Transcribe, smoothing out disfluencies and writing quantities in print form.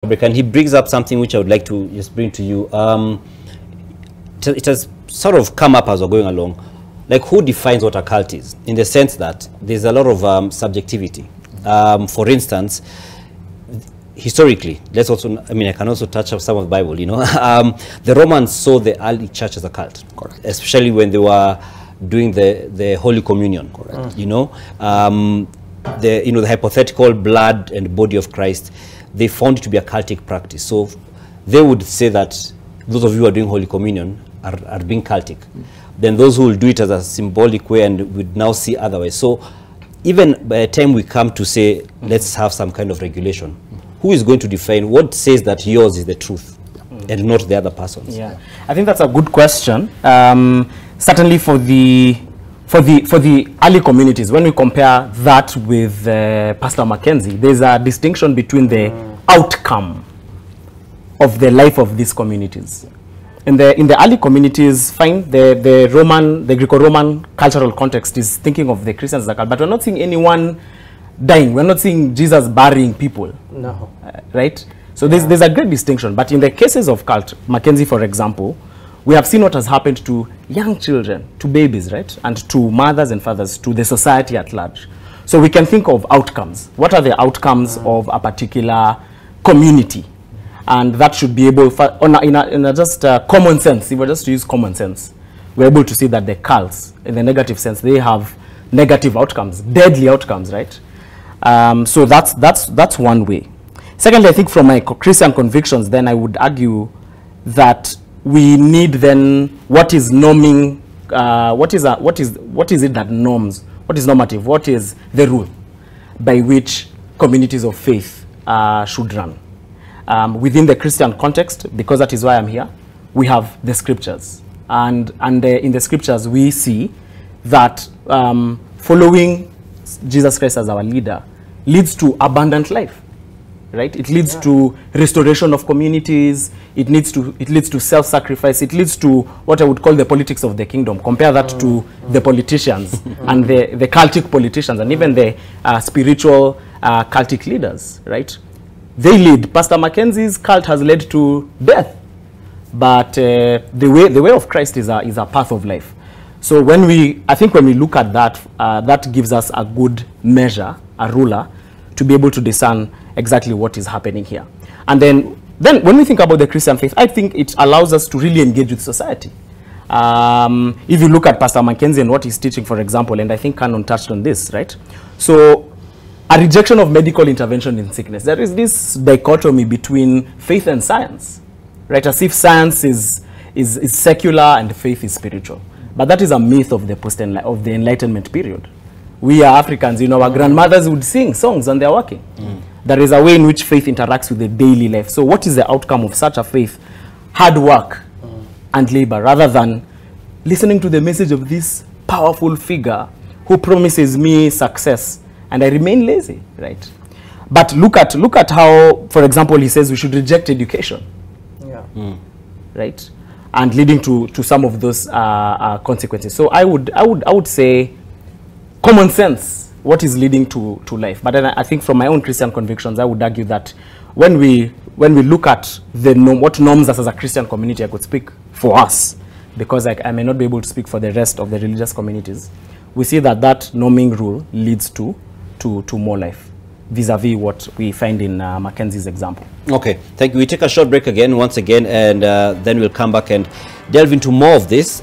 And he brings up something which I would like to just bring to you. It has sort of come up as we're going along. Like, who defines what a cult is? In the sense that there's a lot of subjectivity. For instance, historically, let's also, I mean, I can also touch up some of the Bible, you know. The Romans saw the early church as a cult. Correct. Especially when they were doing the Holy Communion. Correct. You know, the hypothetical blood and body of Christ, they found it to be a cultic practice. So they would say that those of you who are doing Holy Communion are being cultic. Then those who will do it as a symbolic way and would now see otherwise. So even by the time we come to say, let's have some kind of regulation, who is going to define what says that yours is the truth and not the other person's? Yeah, I think that's a good question. Certainly for the early communities, when we compare that with Pastor Mackenzie, there's a distinction between the outcome of the life of these communities. In the early communities, fine, the Greco-Roman cultural context is thinking of the Christians as a cult, but we're not seeing anyone dying. We're not seeing Jesus burying people. No. Right? So there's a great distinction. But in the cases of cult, Mackenzie, for example, we have seen what has happened to young children, to babies, right? And to mothers and fathers, to the society at large. So we can think of outcomes. What are the outcomes of a particular community? And that should be able, in a just common sense, if we just use common sense, we're able to see that the cults, in the negative sense, they have negative outcomes, deadly outcomes, right? So that's one way. Secondly, I think from my Christian convictions, then I would argue that we need then what is norming, what is it that norms, what is normative, what is the rule by which communities of faith should run. Within the Christian context, because that is why I'm here, we have the scriptures. And in the scriptures, we see that following Jesus Christ as our leader leads to abundant life, right? It leads to restoration of communities. It leads to self-sacrifice. It leads to what I would call the politics of the kingdom. Compare that to the politicians and the cultic politicians and even the spiritual cultic leaders, right? They lead. Pastor Mackenzie's cult has led to death, but the way of Christ is a path of life. So I think when we look at that, that gives us a good measure, a ruler, to be able to discern exactly what is happening here. And then when we think about the Christian faith, I think it allows us to really engage with society. If you look at Pastor Mackenzie and what he's teaching, for example, and I think Canon touched on this, right? So a rejection of medical intervention in sickness. There is this dichotomy between faith and science, right? As if science is secular and faith is spiritual. But that is a myth of the Enlightenment period. We are Africans, you know, our grandmothers would sing songs and they're working. There is a way in which faith interacts with the daily life. So what is the outcome of such a faith? Hard work and labor, rather than listening to the message of this powerful figure who promises me success and I remain lazy, right? But look at how, for example, he says we should reject education, right? And leading to some of those consequences. So I would say common sense, what is leading to life. But then I think from my own Christian convictions, I would argue that when we look at what norms us as a Christian community, I could speak for us, because I may not be able to speak for the rest of the religious communities. We see that norming rule leads to more life, vis-a-vis what we find in Mackenzie's example. Okay, thank you. We take a short break once again, and then we'll come back and delve into more of this.